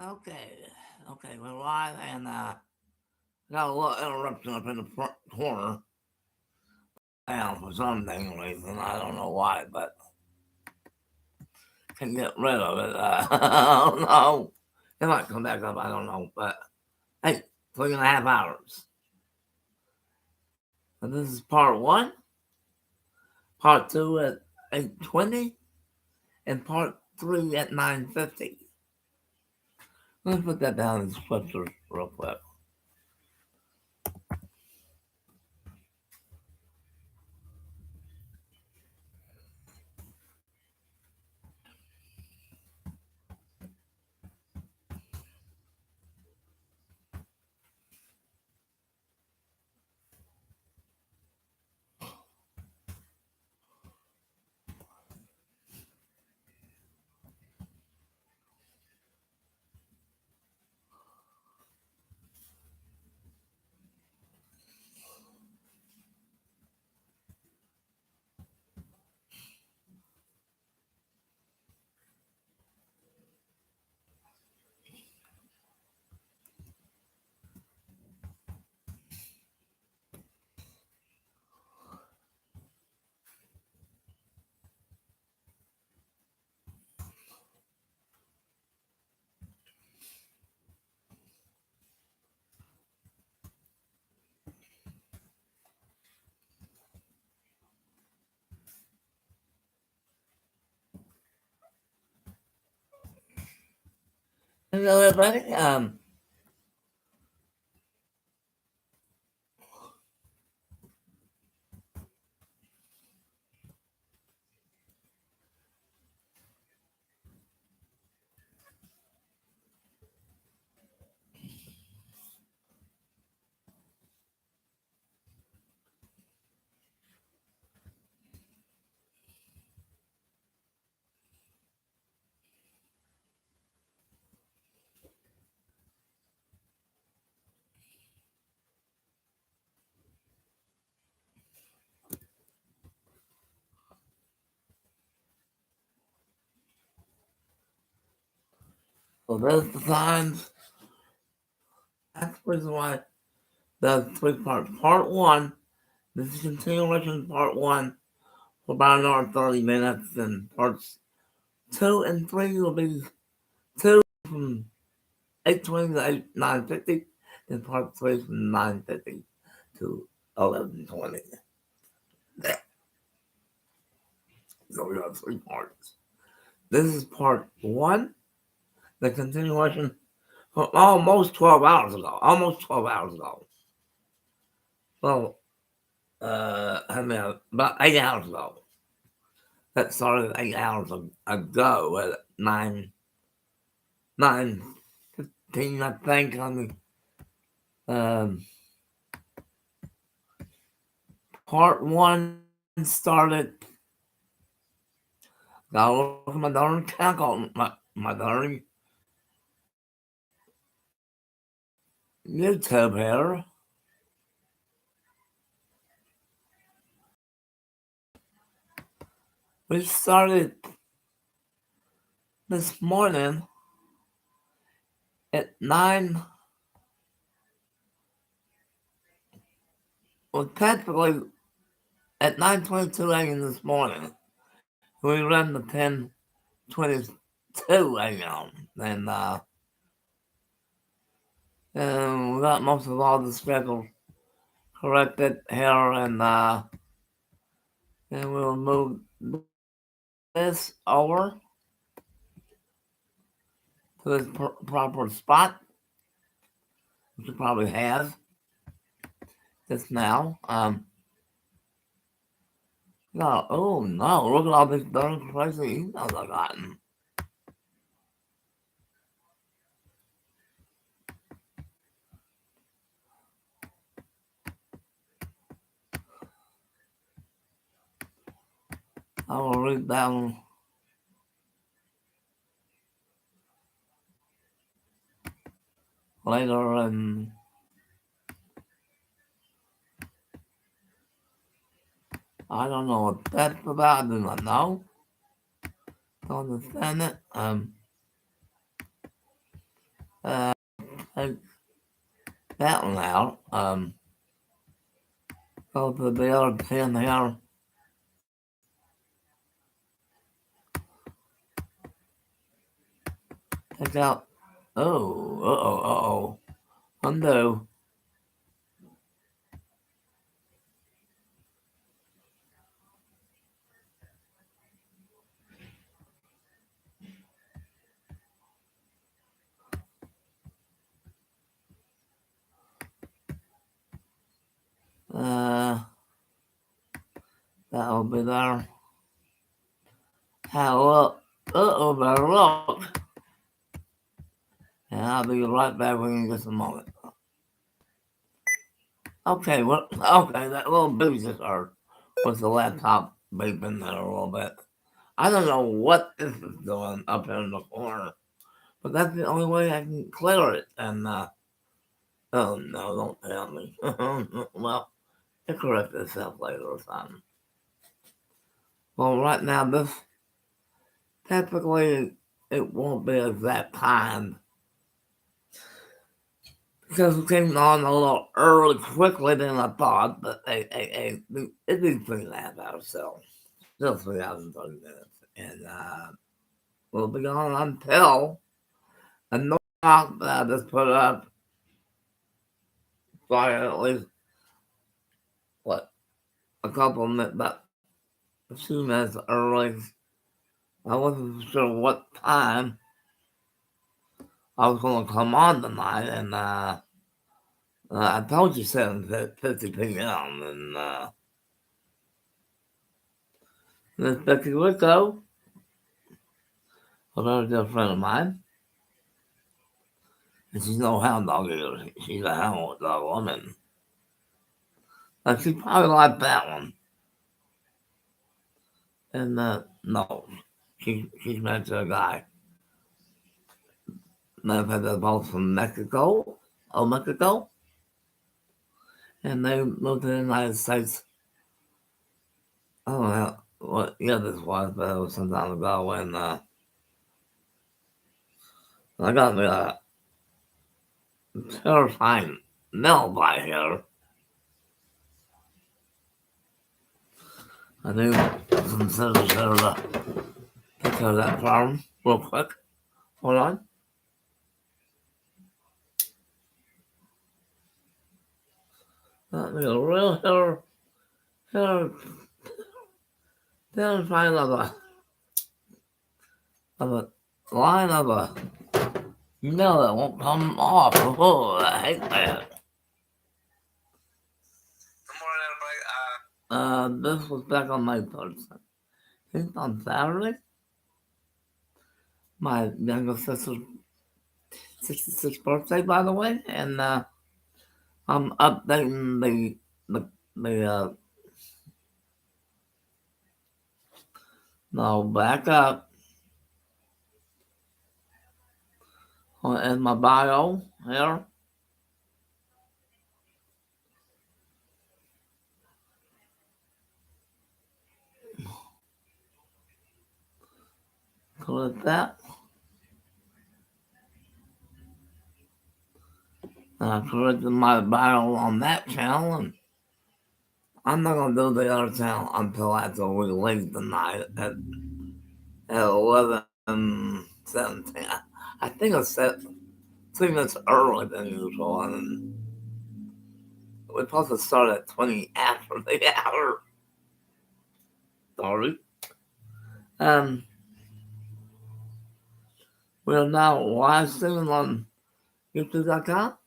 Okay, okay, we're live and got a little interruption up in the front corner now for some dang reason. I don't know why, but can get rid of it. I don't know. It might come back up, I don't know. But hey, 3.5 hours. And this is part one, part two at 8:20, and part three at 9:50. Let's put that down in scriptures real quick. Hello, everybody. So there's the signs. That's the reason why the three parts. Part one, this is continuation part one for about another 30 minutes, and parts two and three will be two from 8:20 to 9:50, and part three from 9:50 to 11:20. So we got three parts. This is part one, the continuation from almost 12 hours ago. Almost 12 hours ago. Well, I mean, about 8 hours ago. That started 8 hours ago at 9:15, I think. Um, part one started. Got over my darn tackle, my darn YouTube here. We started this morning at 9. Well, technically at 9:22 a.m. this morning. We ran the 10:22 a.m. And we got most of all the schedules corrected here, and we'll move this over to this proper spot, which you probably have just now. No, oh no, look at all these darn crazy emails I've gotten. I will read them later, and I don't know what that's about. I do not know. Don't understand it. Uh, take that one out. Go to the other pin here. Take out. Oh. Undo. Uh, that'll be there. Have a look. Better look. And I'll be right back with you in just a moment. Okay, that little baby just heard was the laptop beeping there a little bit. I don't know what this is doing up here in the corner, but that's the only way I can clear it. And, oh no, don't tell me. Well, it correct itself later or something. Well, right now, this typically it won't be exact time because we came on a little early, quickly than I thought, but it did 3.5 hours, so still 3 hours and 30 minutes. And we'll be on until a no knock that I just put up by at least, what, a couple of minutes, about a few minutes early. I wasn't sure what time I was going to come on tonight, and I told you 7:50 p.m. And Miss Becky Rico, a very dear friend of mine, and she's no hound dog either. She's a hound dog woman. Like she probably liked that one. And no, she's married to a guy. Matter of fact, they're both from Mexico, Mexico, and they moved to the United States. I don't know what year this was, but it was some time ago. And I got me a terrifying mail by here. I need some scissors here to take care of that farm real quick. Hold on. Let me a real terrifying of a line of a mail that won't come off. Oh, I hate that. Good morning, everybody. This was back on my birthday. I think on Saturday. My younger sister's 66th birthday, by the way, and I'm updating the no, back up in my bio here. Click that. I corrected my bio on that channel, and I'm not gonna do the other channel until after we leave tonight at 11:17. I think it's set 3 minutes early than usual, and we're supposed to start at 20 after the hour. Sorry. Um, we're now live streaming on YouTube.com.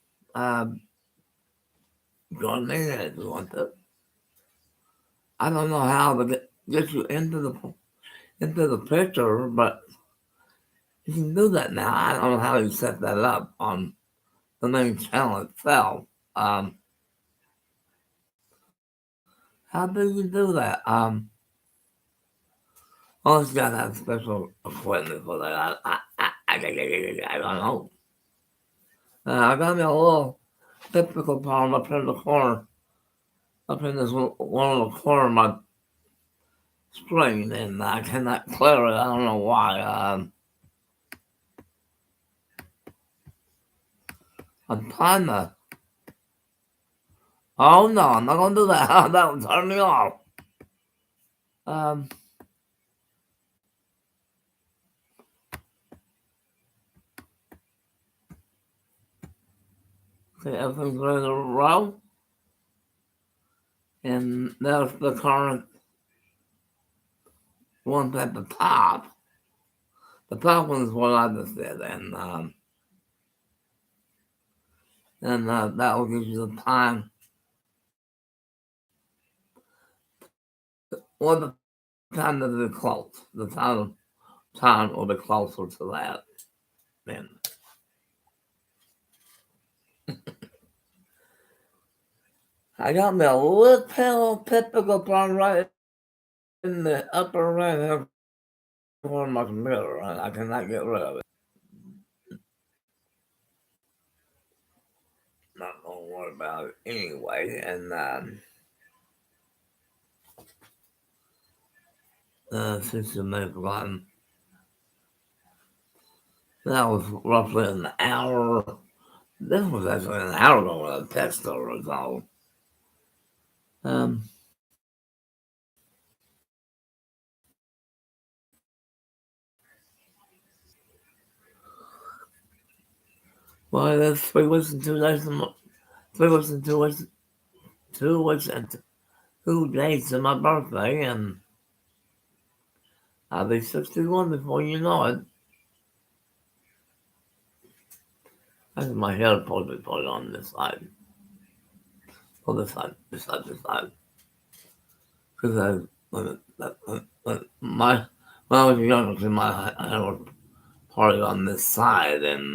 Join me if you want to. I don't know how to get you into the picture, but you can do that now. I don't know how you set that up on the main channel itself. How do you do that? Always gotta have special equipment for that. I don't know. I got me a little typical problem up in the corner, up in this one little corner of my screen, and I cannot clear it. I don't know why. I'm trying to. Oh no, I'm not gonna do that. That would turn me off. Um, okay, everything's ready to roll. And there's the current ones at the top. The top one is what I just did, and that will give you the time. Well, the time that it close. The time will be closer to that. Then I got me a little typical one right in the upper right hand corner of my computer, and I cannot get rid of it. Not gonna worry about it anyway. And since you may have forgotten, that was roughly an hour. This was actually an hour ago when I text over was all. Um, well, that's 3 weeks and 2 days. 3 weeks and 2 weeks, 2 weeks and 2 days to my birthday, and I'll be 61 before you know it. I think my hair probably put on this side. Or this side. Because when I was younger, my hair was parted on this side, and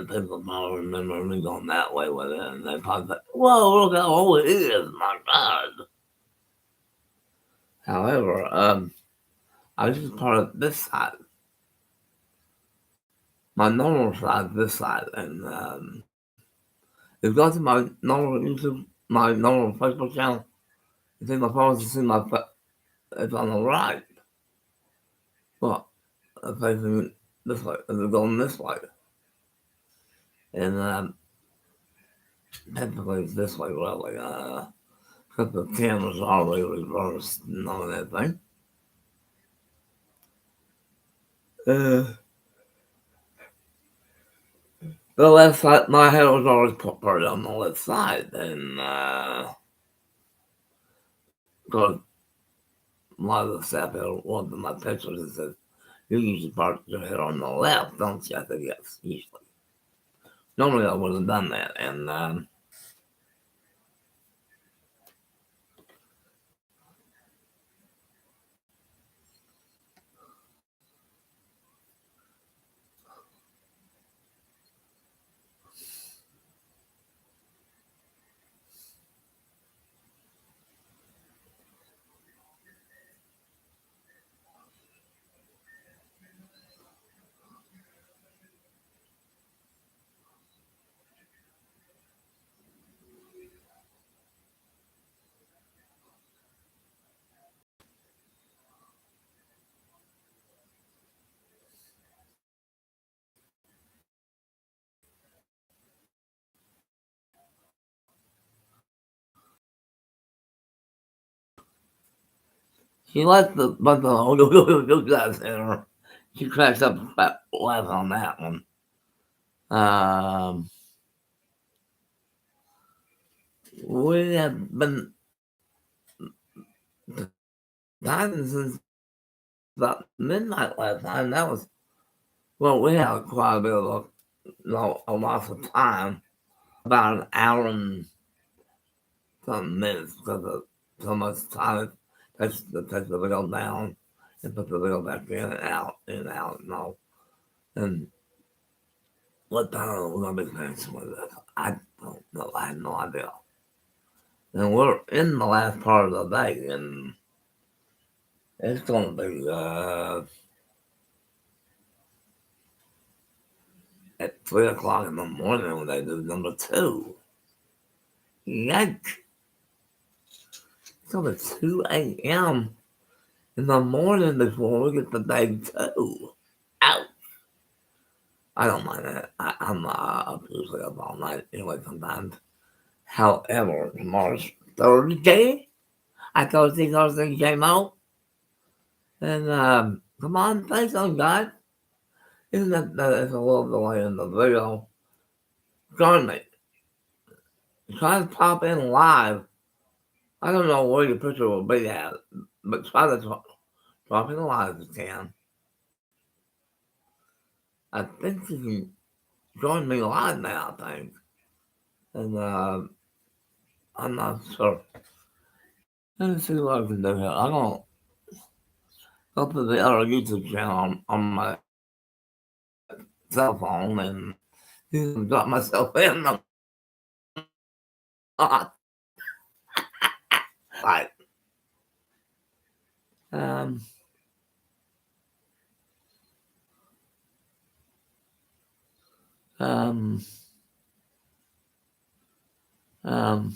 people probably remember me going that way with it, and they probably like, "Whoa, look how old it is! My God!" However, I just parted this side, my normal side, this side, and if you go to my normal YouTube, my normal Facebook channel, you see my photos, you see it's on the right. Well, it's facing this way, it's going this way, and technically it's this way, really. Because the camera's already reversed and all that thing. Uh, the left side, my head was always put part on the left side, and because a lot of the staff here looked at my pictures and said, "You usually part your head on the left, don't you?" I said, "Yes, usually." Normally I would have done that, and she lets the but the guys in her. She cracks up about laugh on that one. Um, we have been dining since about midnight last night. And that was well, we had quite a bit of a loss of time, about an hour and some minutes because of so much time it takes the video down and put the video back in and out and all. And what time we're gonna be finishing with this? I don't know. I have no idea. And we're in the last part of the day, and it's gonna be at 3 o'clock in the morning when they do number two. Yikes! It's gonna be 2 a.m. in the morning before we get to day two. Ouch! I don't mind it. I'm up usually up all night anyway sometimes. However, tomorrow's Thursday. I Thursday, JMO. And come on, play some, guys. Isn't that it's a little delay in the video? Join me. Try to pop in live. I don't know where your picture will be at, but try to drop in live if you can. I think you can join me live now, I think. And I'm not sure. Let me see what I can do here. I'm going to go to the other YouTube channel on my cell phone and drop myself in. Right. Um, um, um,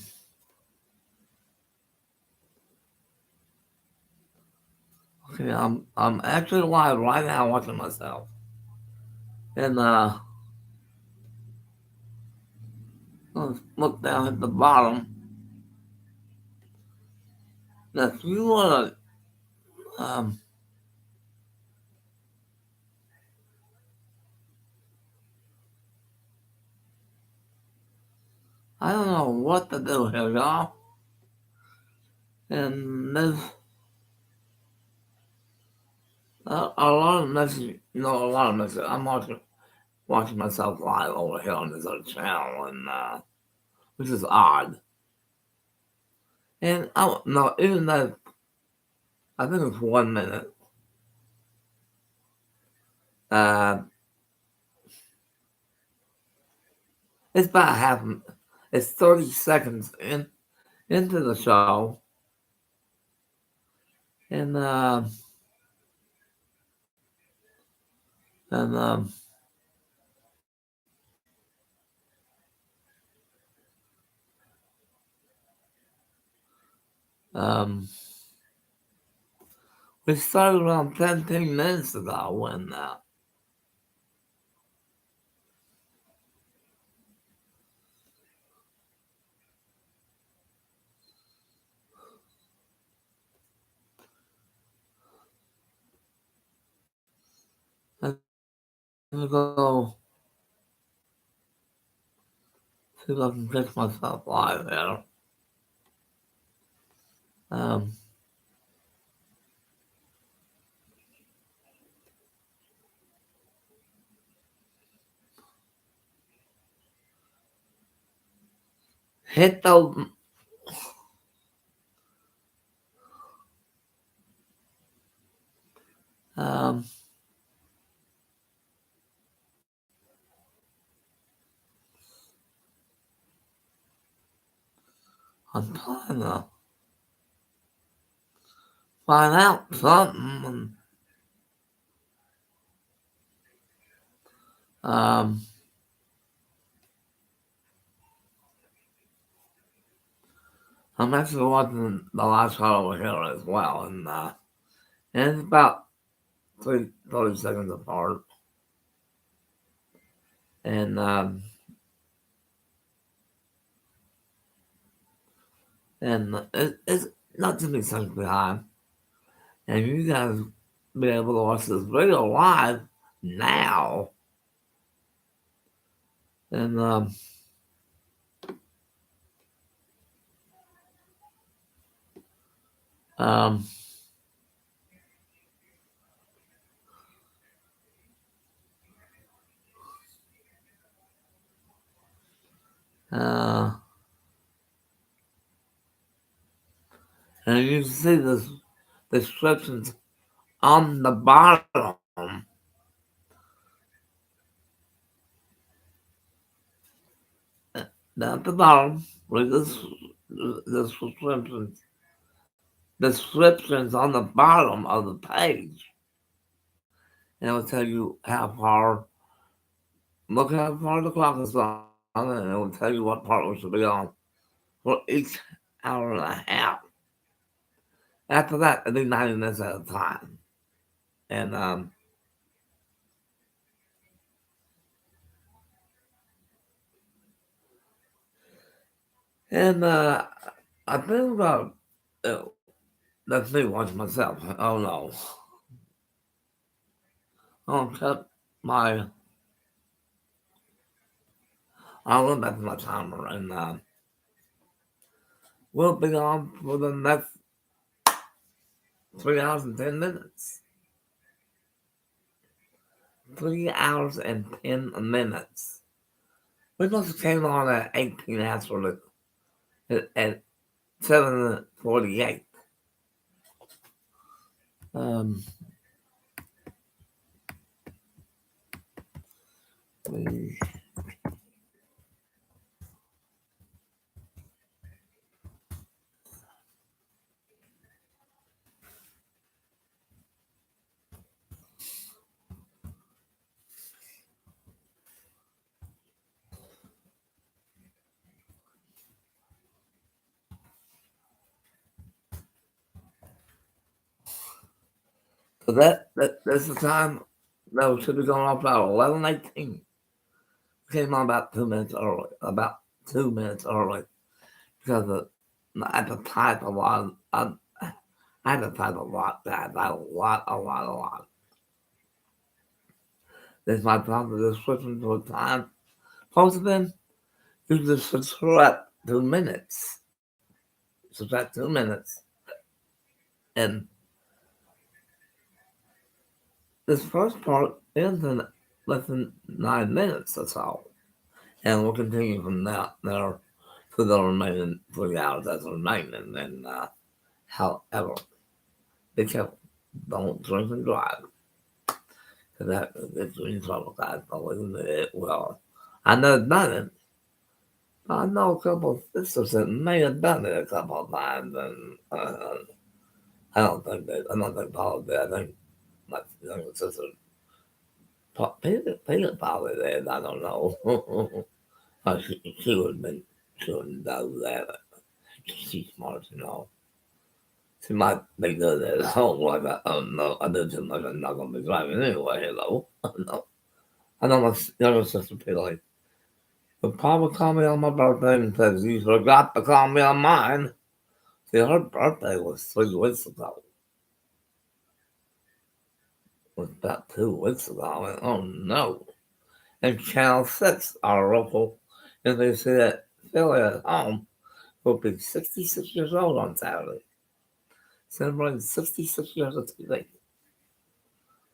okay, I'm actually live right now watching myself. And let's look down at the bottom. Now, if you want to, I don't know what to do here, y'all. And there's a lot of messages, a lot of messages. I'm watching myself live over here on this other channel, and which is odd. And I don't know, even though I think it's 1 minute, uh, it's about it's 30 seconds into the show, and and um, we started around 15 minutes ago when I'm gonna go see if I can catch myself live there. Um, hit the um, I'm trying to find out something. And, I'm actually watching the last show over here as well, and it's about 30 seconds apart. And it's not too many seconds behind. And you guys be able to watch this video live now. And um, uh, and you can see the descriptions on the bottom. Down at the bottom, with the descriptions on the bottom of the page. And it will tell you how far, look how far the clock is on, and it will tell you what part we should be on for each hour and a half. After that, it'll be 90 minutes at a time. And And I think uh, that's me watching myself. Oh no. I'll cut my, I'll go back to my timer and we'll be on for the next 3 hours and 10 minutes. 3 hours and 10 minutes. We must have came on at 18 after at 7:48. Um, we, so that's the time that we should be going off about 11:18. Came on about 2 minutes early. About 2 minutes early because I had to type a lot. I had to type a lot. A lot. This my time to just switching to a time. Posted in, you just subtract 2 minutes. Subtract 2 minutes. And this first part ends in less than 9 minutes or so. And we'll continue from there for the remaining 3 hours that's remaining. And however, be careful. Don't drink and drive. Because that gets you in trouble, guys. Believe me, it will. I never done it. I know a couple of sisters that may have done it a couple of times, and I don't think Paula did. I think my younger sister, Peter probably did. I don't know. she would have been, she wouldn't do that. She's smart, you know. She might be good at home, like, oh no, I do too much. I'm not going to be driving anyway. Hello. No. I know my younger sister, Peter, would probably call me on my birthday and says, you forgot to call me on mine. See, her birthday was 3 weeks ago. It was about 2 weeks ago. I went, oh no. And Channel 6, our local NBC affiliate at home, will be 66 years old on Saturday. Celebrating 66 years of TV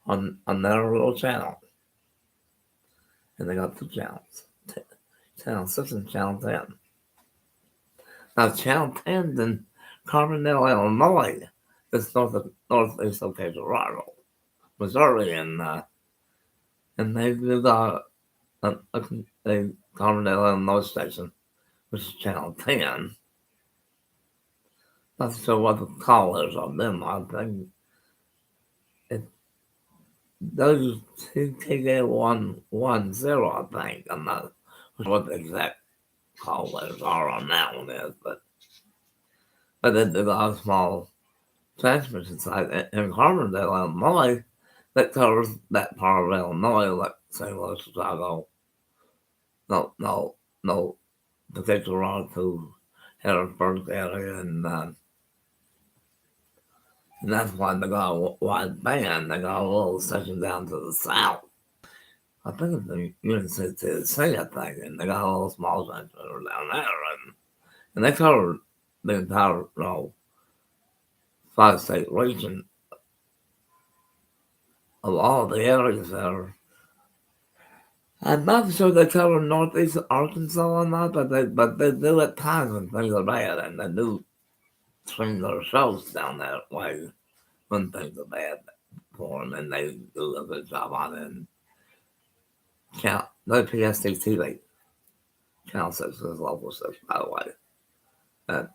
on their little channel. And they got 2 channels, Channel 6 and Channel 10. Now, Channel 10 in Carbondale, Illinois, is northeast of Colorado, Missouri, and they do a Carbondale, Illinois station, which is Channel 10. Not sure what the call is on them. I think it those TK 110. I think I'm not sure what the exact call letters are on that one is, but they do a small transmission site in Carbondale, Illinois, that covers that part of Illinois, like St. Louis, Chicago. No, particular on to Harrisburg area, and that's why they got a wide band. They got a little section down to the south. I think it's the University of Tennessee, I think, and they got a little small transmitter down there, and they covered the entire five-state region of all the areas there. I'm not sure they cover northeast Arkansas or not, but they do at times when things are bad, and they do swing their shows down that way when things are bad for them, and they do a good job on it. And no PST TV. Channel 6 is local 6, by the way.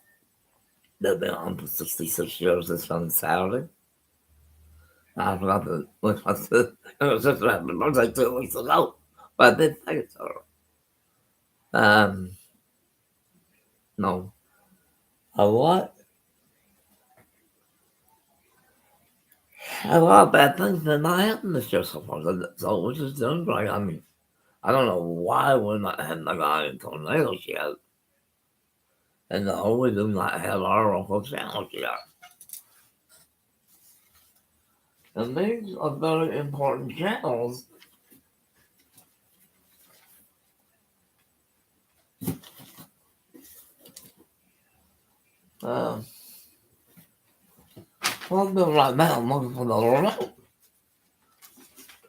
They've been on for 66 years this coming Saturday. I forgot to look my sister. It was just my birthday 2 weeks ago, but I did say it to her. No. A what? A lot of bad things did not happen this year so far, so which is doing great. I mean, I don't know why we're not having any tornadoes yet. And no, we do not have our local channels yet. And these are very important channels. Uh, well, I'm doing right now, I'm looking for the remote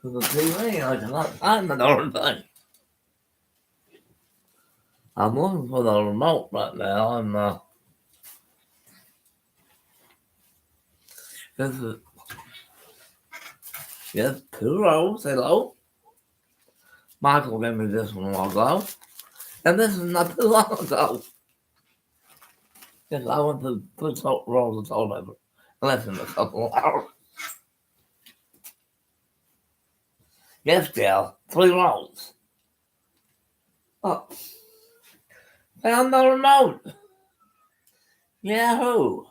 to the TV. I cannot find the darn thing. I'm looking for the remote right now, and this is, yes, 2 rows, hello. Michael gave me this one a while ago, and this is not too long ago. Yes, I went to 2 rows of toilet paper in less than a couple of hours. Yes, Jill, 3 rows. Oh, found the remote. Yahoo!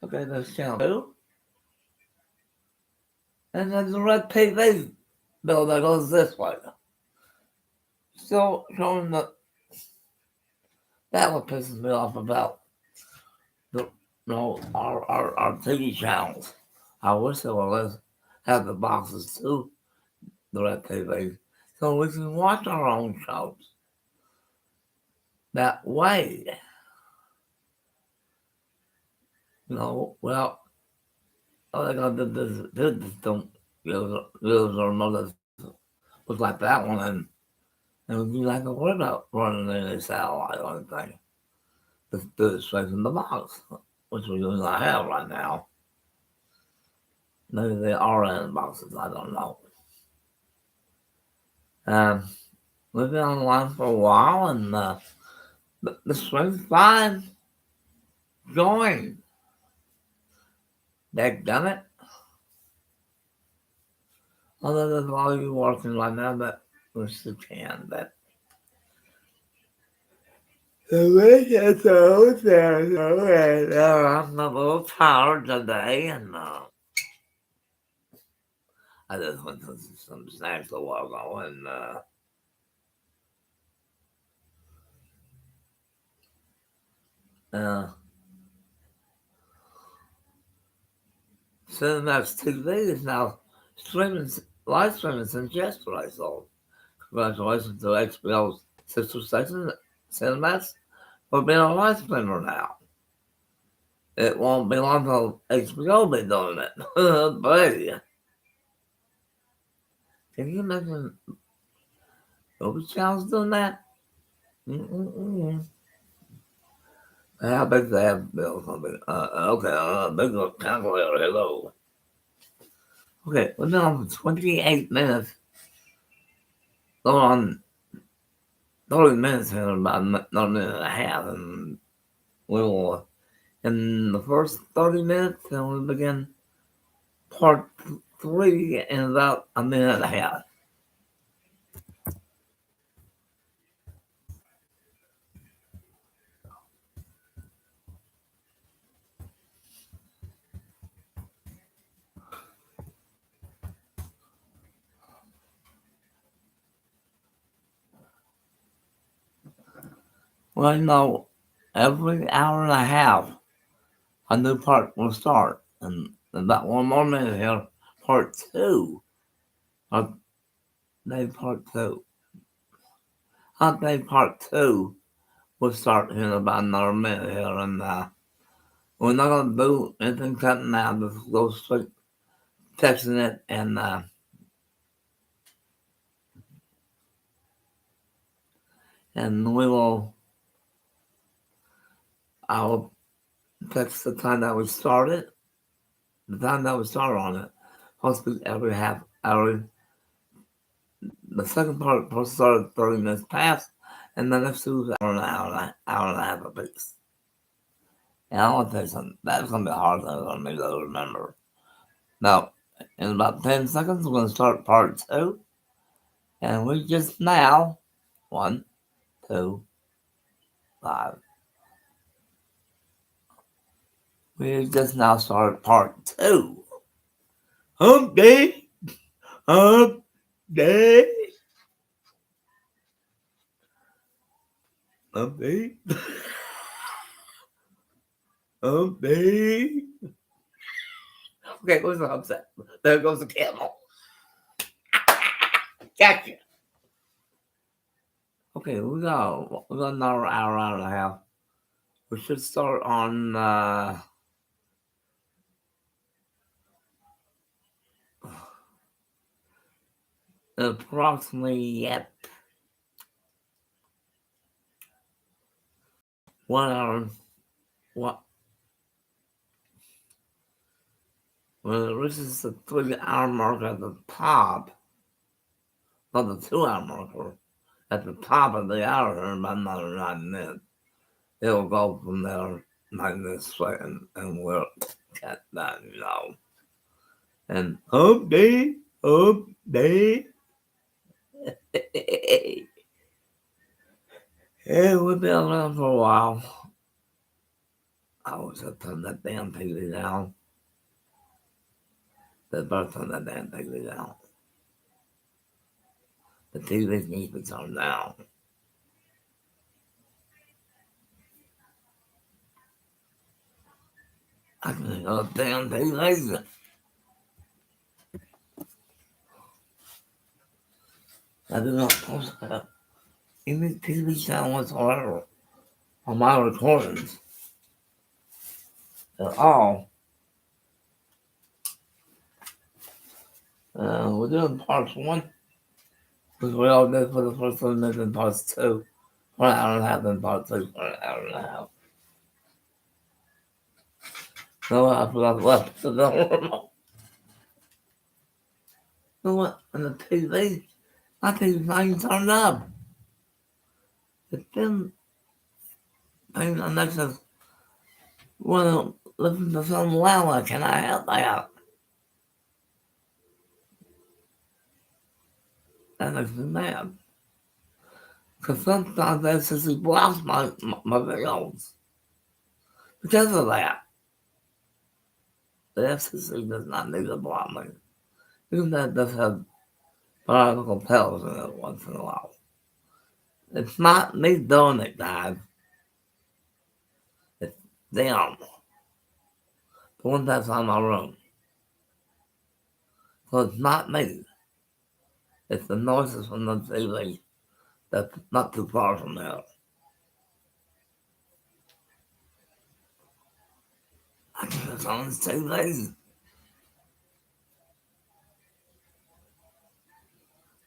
Okay, there's channel 2. And then the red TV bill that goes this way. Still showing that what pisses me off about our TV channels. I wish they would have the boxes too, the red TV, so we can watch our own shows that way. Well, all they gotta do is don't use our mothers was like that one, and we like to worry about running any satellite or anything. Just do it straight from the box, which we do not have right now. Maybe they are in boxes, I don't know. We've been online for a while, and the stream's fine. Join. Dadgummit. Other than while you're working right now, but we still can. But the weekend's out there, and I'm a little tired today, and I just went to some snacks a while ago, and Cinemax TV is now streaming, live streaming since yesterday, so congratulations to HBO's sister station, Cinemax, for being a live streamer now. It won't be long until HBO be doing it. But can you imagine movie channels doing that? Mm-mm-mm. How big they have bills on me? Okay, big calculator, hello. Okay, we've been on for 28 minutes. Going on 30 minutes here, about another minute and a half, and we will, in the first 30 minutes, then we begin part 3 in about a minute and a half. Well, every hour and a half, a new part will start. And about 1 more minute here, part 2. Or day part 2. Hot day part 2 will start here in about another minute here. And we're not going to do anything cutting out. Just go straight texting it. And I'll text the time that we started. The time that we started on it. Supposed every half hour. The second part supposed to start at 30 minutes past, and the next two is an hour and a half apiece. And I want to tell you something. That's going to be hard for me to remember. Now, in about 10 seconds, we're going to start part 2. And we just now, 1, 2, 5. We just now started part 2. Hump day. Hump day. Humpy. Humpy. Okay, what's the upset? There goes the camel. Gotcha. Okay, we got another hour and a half. We should start on approximately at 1 hour. What? When it reaches the 3 hour mark at the top, not the 2 hour marker, at the top of the hour, about another 9 minutes, it'll go from there 9 minutes straight, and we'll get that, And update, update. Yeah, we've been around for a while. I was to turn that damn TV down. They both turn that damn TV down. The TV needs to be turned down. I can hear the damn TV. I do not post any TV channel whatsoever on my recordings at all. We're doing parts 1, because we all did for the first 1 minute, and parts 2 for an hour and a half, and part 3 for an hour and a half. So I forgot left to the remote. You know what? And the TV, my TV's not even turned up. It's been things on next to want to listen to some louder. Can I help that? That makes me mad. Because sometimes the FCC blocks my videos because of that. The FCC does not need to block me. Even that does have political tells in it once in a while. It's not me doing it, guys. It's them. The one that's on my room. So it's not me. It's the noises from the TV that's not too far from there. I think it's on the TV.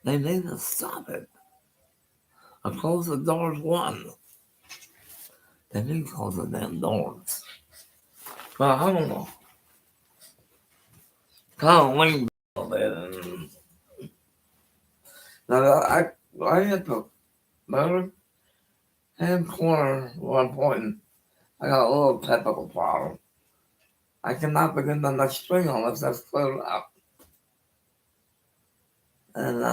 They need to stop it. I close the doors one. They need to close the damn doors. Well, I don't know. Kind of lean a little bit. And now, I hit the better hand corner at one point. I got a little technical problem. I cannot begin the next string unless that's cleared up. And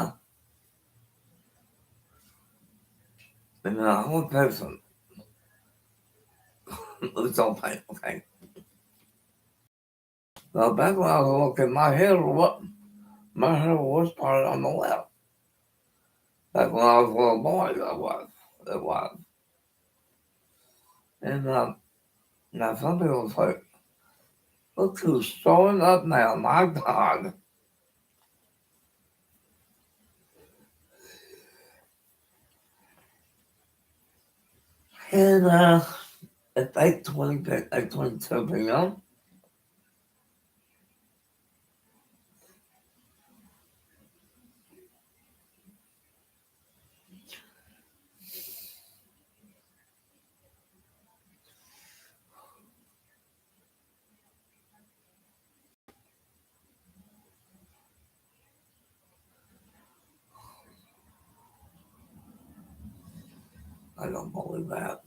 I'm a person. It's okay, okay. Now, back when I was looking, my hair was part on the left. Back when I was a little boy, it was. And now some people say, look who's showing up now, my God. And it's 8:22 p.m. I don't believe that.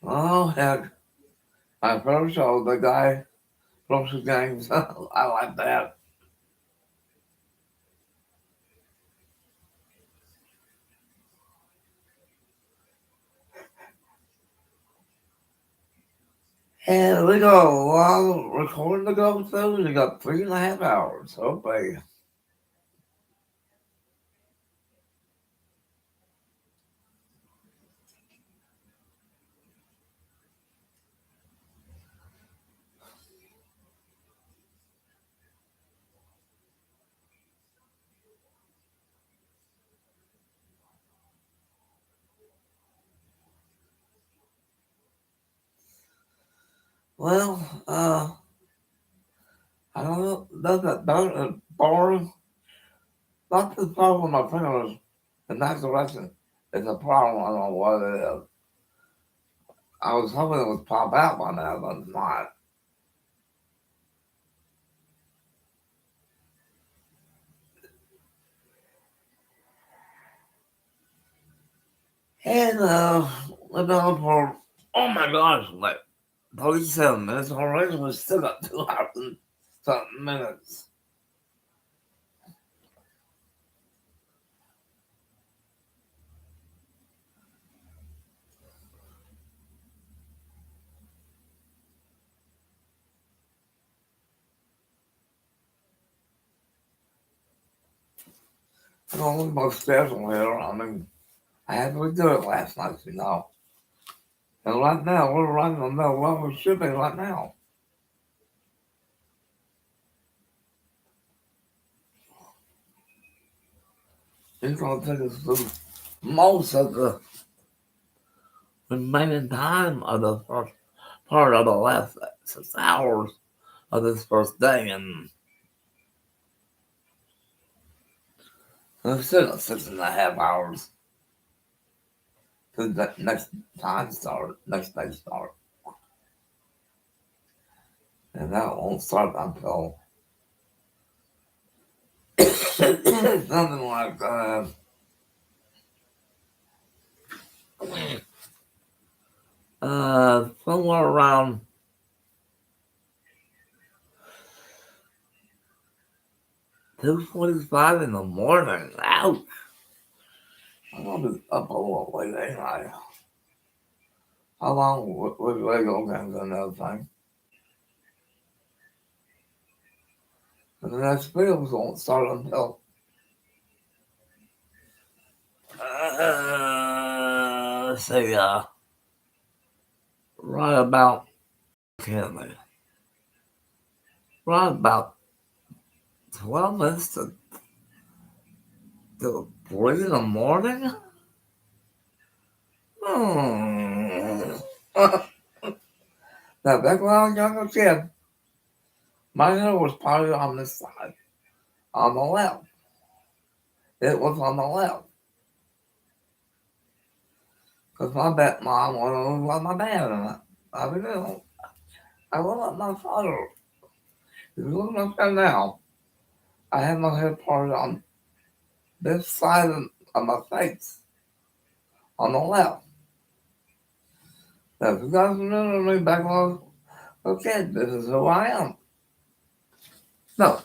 Oh, heck. My first show, the guy from the games. I like that. And we got a lot of recording to go through. We got 3.5 hours. Okay. Well, I don't know. Does that boring? Not the problem with my fingers. The next direction is a problem. I don't know what it is. I was hoping it would pop out by now, but it's not. And we've been on for, oh my gosh, like 37 minutes already. We still got 2 hours and something minutes. I don't look my schedule here. I mean, I had to do it last night, you know. And right now, we're right in the middle of what we should be right now. It's going to take us through most of the remaining time of the first part of the last 6 hours of this first day. And it's still 6.5 hours to the next next day start. And that won't start until something like somewhere around 2:45 in the morning. Ouch! I'm gonna be up a little late, ain't I? How long with Lego games and everything? And the next videos won't start until let's see, right about can they? Right about 12 minutes to 3 in the morning. Hmm. Now back when I was a younger kid, my hair was probably on this side, on the left. It was on the left. Because my mom wanted to let my dad in it. I mean, I will let my father. If you look at my now, I have my hair parted on this side of my face, on the left. Now, if you guys remember me back when I was a kid, this is who I am. No,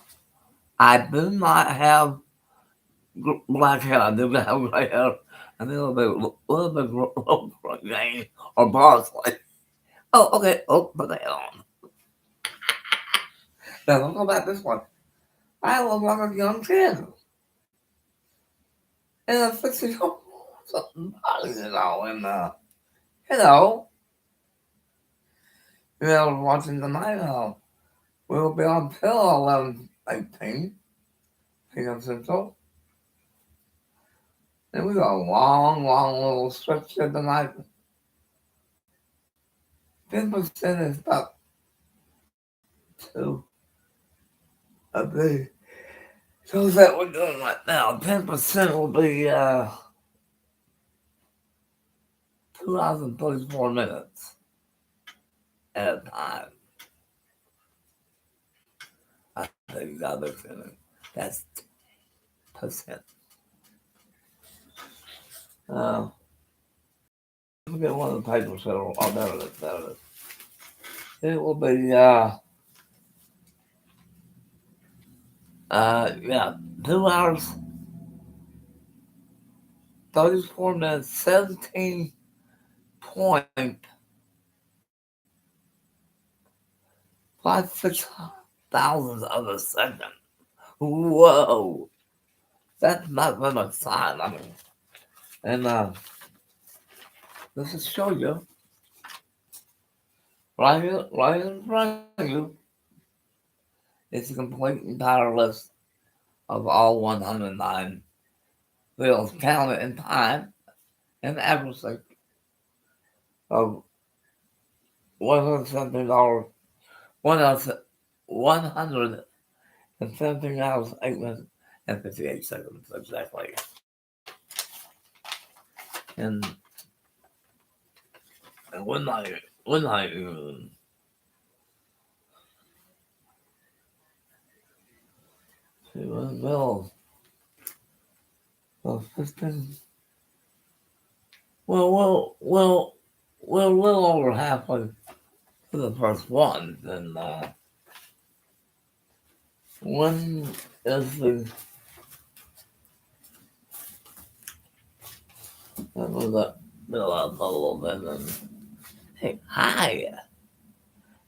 I do not have black hair. I do have gray hair. And a little bit green or parsley. Oh, okay. Oh, put that on. Now, let's go back this one. I look like a young kid. And I'm fixing something body, and you know, watching tonight, we'll be on till 11:18 p.m. Central. And we got a long, long little stretch here tonight. 10% is about 2 of the shows that we're doing right now. 10% will be 2 hours and 34 minutes at a time. I think the other thing, that's percent. Uh, get one of the papers. So, oh, there it is. There it is. It will be, yeah, 2 hours, 34 minutes, 17 point 56 thousandths of a second. Whoa. That's not that much time. I mean, and this is show you right in front of you. It's a complete entire list of all 109 bills counted in time and everything of $117, $117, 8 minutes and 58 seconds exactly. And, and when I see what bills, well, 15, we're a little over halfway to the first one. Then when is the that was a bill out a little bit and hey, hi,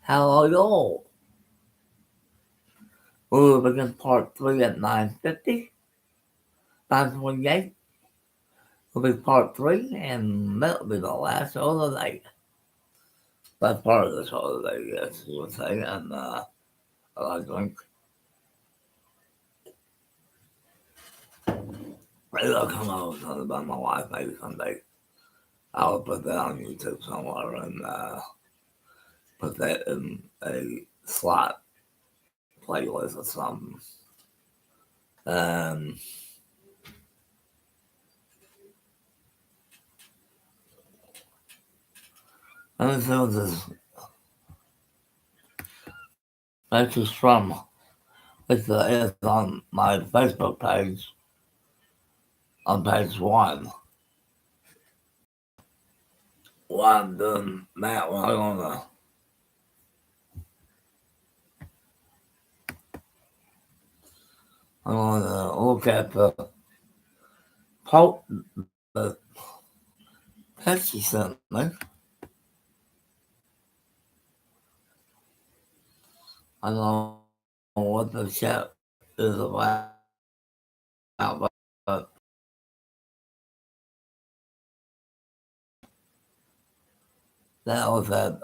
how are you? We will begin part 3 at 9:50, 9:28 will be part 3, and that'll be the last show of the day. That's part of the show of the day, yes, you would say, and I drink. Maybe I'll come out with something about my wife maybe someday. I'll put that on YouTube somewhere and put that in a slot playlist or something. Um, Let me see what this message from. It's on my Facebook page on page 1. While I'm doing that, I'm gonna look at the the text she sent me. I don't know what the chat is about, but that was at